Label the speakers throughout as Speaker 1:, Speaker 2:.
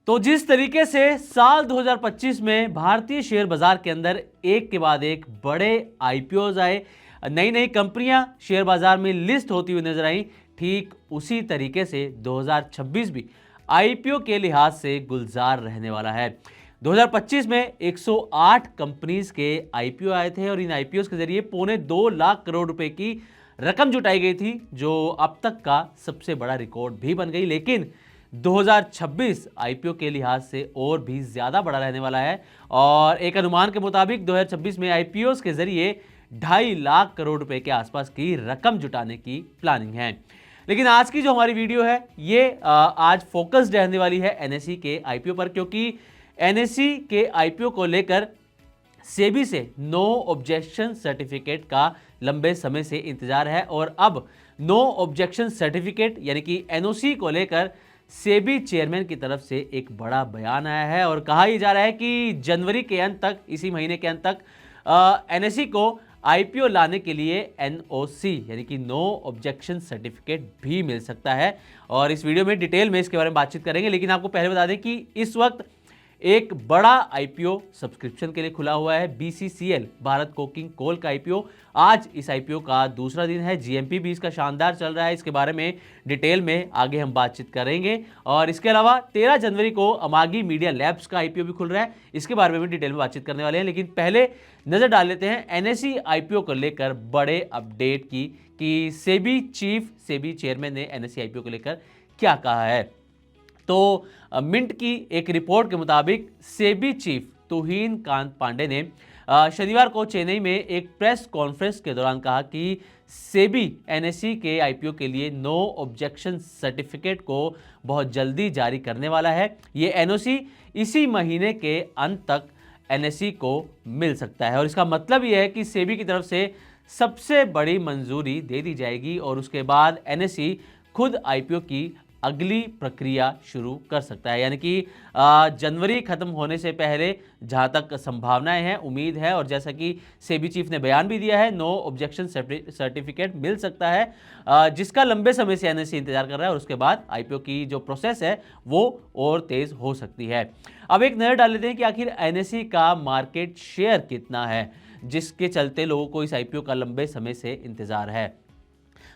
Speaker 1: तो जिस तरीके से साल 2025 में भारतीय शेयर बाजार के अंदर एक के बाद एक बड़े आईपीओज आए, नई नई कंपनियां शेयर बाजार में लिस्ट होती हुई नजर आई, ठीक उसी तरीके से 2026 भी आईपीओ के लिहाज से गुलजार रहने वाला है। 2025 में 108 कंपनीज के आईपीओ आए थे और इन आईपीओ के जरिए 2.25 लाख करोड़ रुपए की रकम जुटाई गई थी, जो अब तक का सबसे बड़ा रिकॉर्ड भी बन गई। लेकिन 2026 आईपीओ के लिहाज से और भी ज्यादा बड़ा रहने वाला है और एक अनुमान के मुताबिक 2026 में आईपीओ के जरिए 2.5 लाख करोड़ रुपए के आसपास की रकम जुटाने की प्लानिंग है। लेकिन आज की जो हमारी वीडियो है ये आज फोकस्ड रहने वाली है एनएसई के आईपीओ पर, क्योंकि एनएसई के आईपीओ को लेकर सेबी से नो ऑब्जेक्शन सर्टिफिकेट का लंबे समय से इंतजार है और अब नो ऑब्जेक्शन सर्टिफिकेट यानी कि एनओसी को लेकर सेबी चेयरमैन की तरफ से एक बड़ा बयान आया है और कहा यह जा रहा है कि जनवरी के अंत तक, इसी महीने के अंत तक एनएसई को आईपीओ लाने के लिए एनओसी यानी कि नो ऑब्जेक्शन सर्टिफिकेट भी मिल सकता है। और इस वीडियो में डिटेल में इसके बारे में बातचीत करेंगे, लेकिन आपको पहले बता दें कि इस वक्त एक बड़ा आईपीओ सब्सक्रिप्शन के लिए खुला हुआ है। बीसीसीएल भारत कोकिंग कोल का आईपीओ, आज इस आईपीओ का दूसरा दिन है। जीएमपी भी इसका शानदार चल रहा है, इसके बारे में डिटेल में आगे हम बातचीत करेंगे। और इसके अलावा 13 जनवरी को अमागी मीडिया लैब्स का आईपीओ भी खुल रहा है, इसके बारे में भी डिटेल में बातचीत करने वाले हैं। लेकिन पहले नजर डाल लेते हैं एनएसई आईपीओ को लेकर बड़े अपडेट की कि सेबी चेयरमैन ने एनएसई आईपीओ को लेकर क्या कहा है। तो मिंट की एक रिपोर्ट के मुताबिक सेबी चीफ तुहिन कांत पांडे ने शनिवार को चेन्नई में एक प्रेस कॉन्फ्रेंस के दौरान कहा कि सेबी एनएसई के आईपीओ के लिए नो ऑब्जेक्शन सर्टिफिकेट को बहुत जल्दी जारी करने वाला है। ये एनओसी इसी महीने के अंत तक एनएसई को मिल सकता है और इसका मतलब यह है कि सेबी की तरफ से सबसे बड़ी मंजूरी दे दी जाएगी और उसके बाद एनएसई खुद आईपीओ की अगली प्रक्रिया शुरू कर सकता है। यानी कि जनवरी खत्म होने से पहले जहां तक संभावनाएं हैं, उम्मीद है और जैसा कि सेबी चीफ ने बयान भी दिया है, नो ऑब्जेक्शन सर्टिफिकेट मिल सकता है, जिसका लंबे समय से एनएसई इंतजार कर रहा है और उसके बाद आईपीओ की जो प्रोसेस है वो और तेज हो सकती है। अब एक नजर डाल लेते हैं कि आखिर एनएसई का मार्केट शेयर कितना है, जिसके चलते लोगों को इस आईपीओ का लंबे समय से इंतजार है।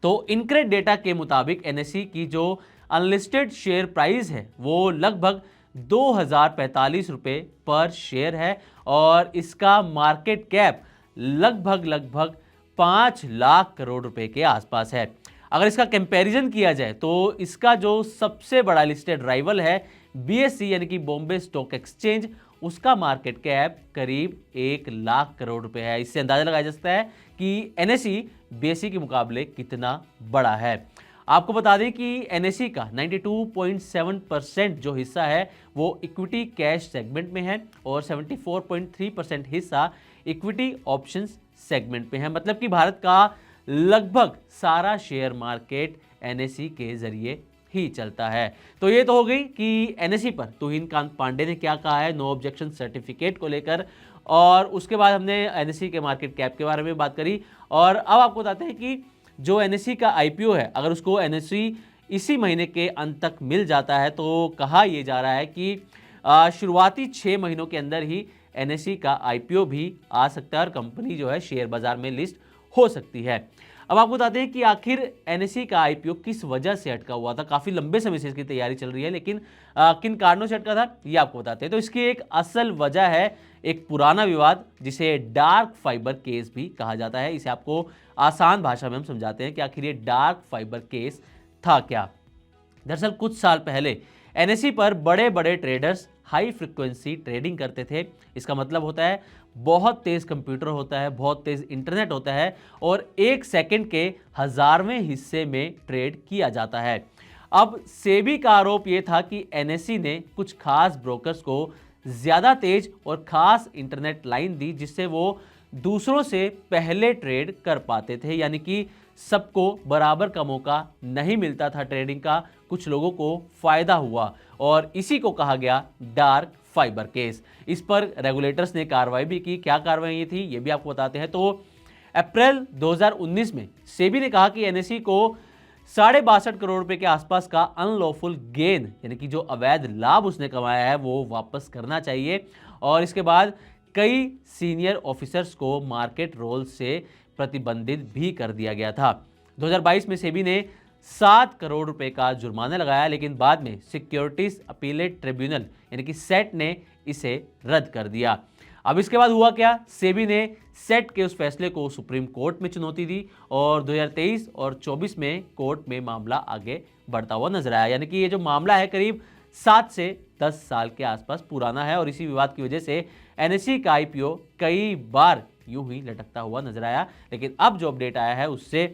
Speaker 1: तो इनक्रेड डेटा के मुताबिक एनएसई की जो अनलिस्टेड शेयर प्राइस है वो लगभग 2045 रुपये पर शेयर है और इसका मार्केट कैप लगभग 5 लाख करोड़ रुपए के आसपास है। अगर इसका कंपैरिजन किया जाए तो इसका जो सबसे बड़ा लिस्टेड राइवल है बीएसई यानी कि बॉम्बे स्टॉक एक्सचेंज, उसका मार्केट कैप करीब 1 लाख करोड़ रुपए है। इससे अंदाजा लगाया जा सकता है कि एनएसई बीएसई के मुकाबले कितना बड़ा है। आपको बता दें कि एनएसई का 92.7% जो हिस्सा है वो इक्विटी कैश सेगमेंट में है और 74.3% हिस्सा इक्विटी ऑप्शंस सेगमेंट में है। मतलब कि भारत का लगभग सारा शेयर मार्केट एनएसई के जरिए ही चलता है। तो ये तो हो गई कि एनएसई पर तुहिन कांत पांडे ने क्या कहा है नो ऑब्जेक्शन सर्टिफिकेट को लेकर, और उसके बाद हमने एनएसई के मार्केट कैप के बारे में बात करी। और अब आपको बताते हैं कि जो एनएसई का आईपीओ है, अगर उसको एनएसई इसी महीने के अंत तक मिल जाता है तो कहा यह जा रहा है कि शुरुआती 6 महीनों के अंदर ही एनएसई का आईपीओ भी आ सकता है और कंपनी जो है शेयर बाजार में लिस्ट हो सकती है। अब आपको बताते हैं कि आखिर एनएसई का आईपीओ किस वजह से अटका हुआ था। काफ़ी लंबे समय से इसकी तैयारी चल रही है, लेकिन किन कारणों से अटका था ये आपको बताते हैं। तो इसकी एक असल वजह है एक पुराना विवाद जिसे डार्क फाइबर केस भी कहा जाता है। इसे आपको आसान भाषा में हम समझाते हैं कि आखिर ये डार्क फाइबर केस था क्या। दरअसल कुछ साल पहले एनएसई पर बड़े बड़े ट्रेडर्स हाई फ्रिक्वेंसी ट्रेडिंग करते थे। इसका मतलब होता है बहुत तेज कंप्यूटर होता है, बहुत तेज इंटरनेट होता है और 1 सेकंड के 1000वें हिस्से में ट्रेड किया जाता है। अब सेबी का आरोप यह था कि एनएसई ने कुछ खास ब्रोकर्स को ज्यादा तेज और खास इंटरनेट लाइन दी, जिससे वो दूसरों से पहले ट्रेड कर पाते थे। यानी कि सबको बराबर का मौका नहीं मिलता था ट्रेडिंग का, कुछ लोगों को फायदा हुआ और इसी को कहा गया डार्क फाइबर केस। इस पर रेगुलेटर्स ने कार्रवाई भी की। क्या कार्रवाई थी ये भी आपको बताते हैं। तो अप्रैल 2019 में सेबी ने कहा कि एनएसई को 62.5 करोड़ रुपए के आसपास का अनलॉफुल गेन यानी कि जो अवैध लाभ उसने कमाया है वो वापस करना चाहिए। और इसके बाद कई सीनियर ऑफिसर्स को मार्केट रोल से प्रतिबंधित भी कर दिया गया था। 2022 में सेबी ने 7 करोड़ रुपए का जुर्माना लगाया, लेकिन बाद में सिक्योरिटीज अपीलेट ट्रिब्यूनल यानी कि सेट ने इसे रद्द कर दिया। अब इसके बाद हुआ क्या, सेबी ने सेट के उस फैसले को सुप्रीम कोर्ट में चुनौती दी और 2023 और 24 में कोर्ट में मामला आगे बढ़ता हुआ नजर आया। यानी कि ये जो मामला है करीब 7 से 10 साल के आसपास पुराना है और इसी विवाद की वजह से एनएसई का आईपीओ कई बार यूं ही लटकता हुआ नजर आया। लेकिन अब जो अपडेट आया है उससे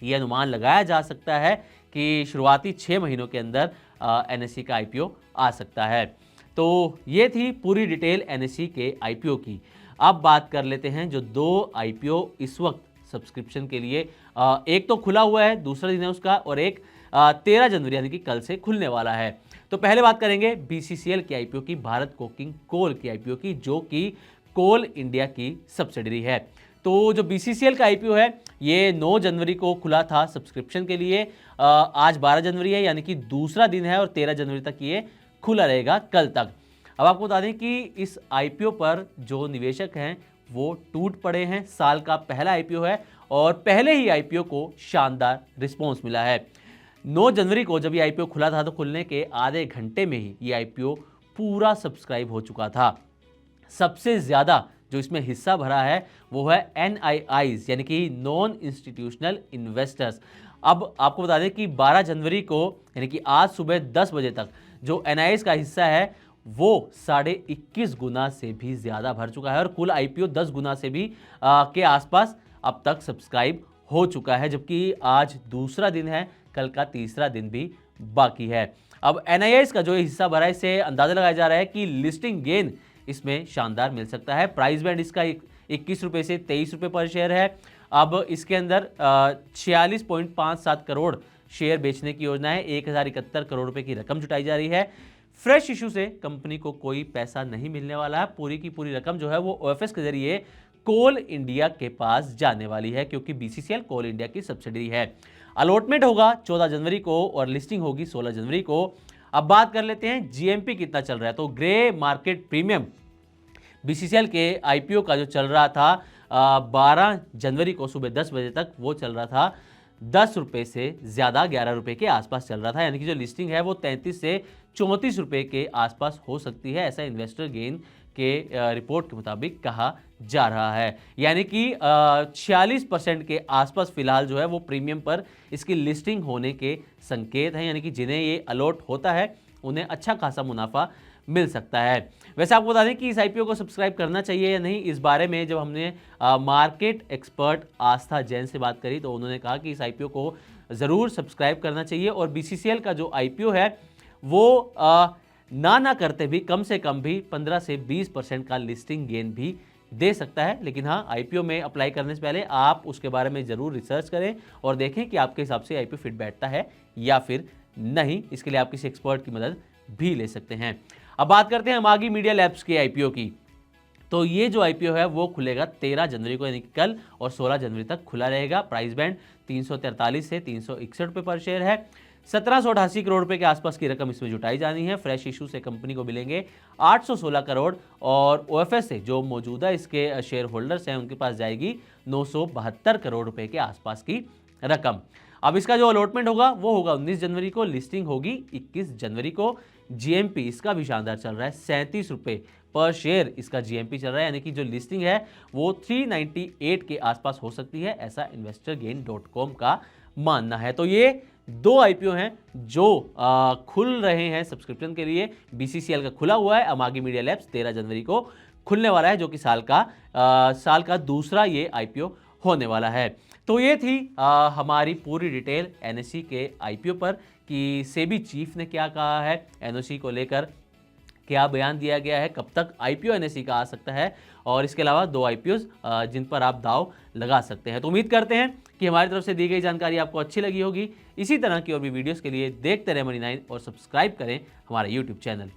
Speaker 1: ये अनुमान लगाया जा सकता है कि शुरुआती 6 महीनों के अंदर एनएसई का आईपीओ आ सकता है। तो ये थी पूरी डिटेल एनएसई के आईपीओ की। अब बात कर लेते हैं जो 2 आईपीओ इस वक्त सब्सक्रिप्शन के लिए, एक तो खुला हुआ है, दूसरा दिन है उसका, और एक 13 जनवरी यानी कि कल से खुलने वाला है। तो पहले बात करेंगे बीसीसीएल की आईपीओ की, भारत कोकिंग कोल की आईपीओ की, जो कि कोल इंडिया की सब्सिडरी है। तो जो बीसीसीएल का आईपीओ है ये 9 जनवरी को खुला था सब्सक्रिप्शन के लिए। आज 12 जनवरी है यानी कि दूसरा दिन है और 13 जनवरी तक ये खुला रहेगा, कल तक। अब आपको बता दें कि इस आईपीओ पर जो निवेशक हैं वो टूट पड़े हैं। साल का पहला आईपीओ है और पहले ही आईपीओ को शानदार रिस्पॉन्स मिला है। 9 जनवरी को जब ये आईपीओ खुला था तो खुलने के आधे घंटे में ही ये आईपीओ पूरा सब्सक्राइब हो चुका था। सबसे ज़्यादा जो इसमें हिस्सा भरा है वो है NIIs यानी कि नॉन इंस्टीट्यूशनल इन्वेस्टर्स। अब आपको बता दें कि 12 जनवरी को यानी कि आज सुबह 10 बजे तक जो NIIs का हिस्सा है वो 21.5 गुना से भी ज़्यादा भर चुका है और कुल आईपीओ 10 गुना से भी के आसपास अब तक सब्सक्राइब हो चुका है, जबकि आज दूसरा दिन है, कल का तीसरा दिन भी बाकी है। अब NIIs का जो हिस्सा भरा है इससे अंदाज़ा लगाया जा रहा है कि लिस्टिंग गेन इसमें शानदार मिल सकता है। प्राइस बैंड इसका 21 रुपये से 23 रुपये पर शेयर है। अब इसके अंदर 46.57 करोड़ शेयर बेचने की योजना है। 1071 करोड़ रुपए की रकम जुटाई जा रही है। फ्रेश इशू से कंपनी को कोई पैसा नहीं मिलने वाला है। पूरी की पूरी रकम जो है वो ओएफएस के जरिए कोल इंडिया के पास जाने वाली है, क्योंकि बीसीसीएल कोल इंडिया की सब्सिडी है। अलॉटमेंट होगा 14 जनवरी को और लिस्टिंग होगी 16 जनवरी को। अब बात कर लेते हैं जीएमपी कितना चल रहा है। तो ग्रे मार्केट प्रीमियम बीसीसीएल के आईपीओ का जो चल रहा था 12 जनवरी को सुबह 10 बजे तक वो चल रहा था 10 रुपये से ज़्यादा, 11 रुपये के आसपास चल रहा था। यानी कि जो लिस्टिंग है वो 33 से 34 रुपये के आसपास हो सकती है, ऐसा इन्वेस्टर गेन के रिपोर्ट के मुताबिक कहा जा रहा है। यानी कि 46% के आसपास फिलहाल जो है वो प्रीमियम पर इसकी लिस्टिंग होने के संकेत हैं। यानी कि जिन्हें ये अलॉट होता है उन्हें अच्छा खासा मुनाफा मिल सकता है। वैसे आपको बता दें कि इस आईपीओ को सब्सक्राइब करना चाहिए या नहीं, इस बारे में जब हमने मार्केट एक्सपर्ट आस्था जैन से बात करी तो उन्होंने कहा कि इस आईपीओ को ज़रूर सब्सक्राइब करना चाहिए और बीसीसीएल का जो आईपीओ है वो ना करते भी कम से कम भी 15 से 20% का लिस्टिंग गेन भी दे सकता है। लेकिन हाँ, आईपीओ में अप्लाई करने से पहले आप उसके बारे में ज़रूर रिसर्च करें और देखें कि आपके हिसाब से आईपीओ फिट बैठता है या फिर नहीं। इसके लिए आप किसी एक्सपर्ट की मदद भी ले सकते हैं। अब बात करते हैं अमागी मीडिया लैब्स के आईपीओ की। तो ये जो आईपीओ है वो खुलेगा 13 जनवरी को यानी कि कल, और 16 जनवरी तक खुला रहेगा। प्राइस बैंड 343 से 361 रुपये पर शेयर है। 1788 करोड़ रुपए के आसपास की रकम इसमें जुटाई जानी है। फ्रेश इशू से कंपनी को मिलेंगे 816 करोड़ और ओएफएस से जो मौजूदा इसके शेयर होल्डर्स हैं उनके पास जाएगी 972 करोड़ रुपए के आसपास की रकम। अब इसका जो अलॉटमेंट होगा वो होगा 19 जनवरी को, लिस्टिंग होगी 21 जनवरी को। जीएमपी इसका भी शानदार चल रहा है, 37 रुपये पर शेयर इसका जीएमपी चल रहा है। यानी कि जो लिस्टिंग है वो 398 के आसपास हो सकती है, ऐसा investorgain.com का मानना है। तो ये 2 आईपीओ हैं जो खुल रहे हैं सब्सक्रिप्शन के लिए। बीसीसीएल का खुला हुआ है, अमागी मीडिया लैब्स 13 जनवरी को खुलने वाला है, जो कि साल का दूसरा ये आईपीओ होने वाला है। तो ये थी हमारी पूरी डिटेल एनएसई के आईपीओ पर कि सेबी चीफ ने क्या कहा है, एनओसी को लेकर क्या बयान दिया गया है, कब तक आईपीओ एनएसई का आ सकता है, और इसके अलावा 2 आईपीओज जिन पर आप दाव लगा सकते हैं। तो उम्मीद करते हैं कि हमारी तरफ से दी गई जानकारी आपको अच्छी लगी होगी। इसी तरह की और भी वीडियोस के लिए देखते रहे मनी 9 और सब्सक्राइब करें हमारा यूट्यूब चैनल।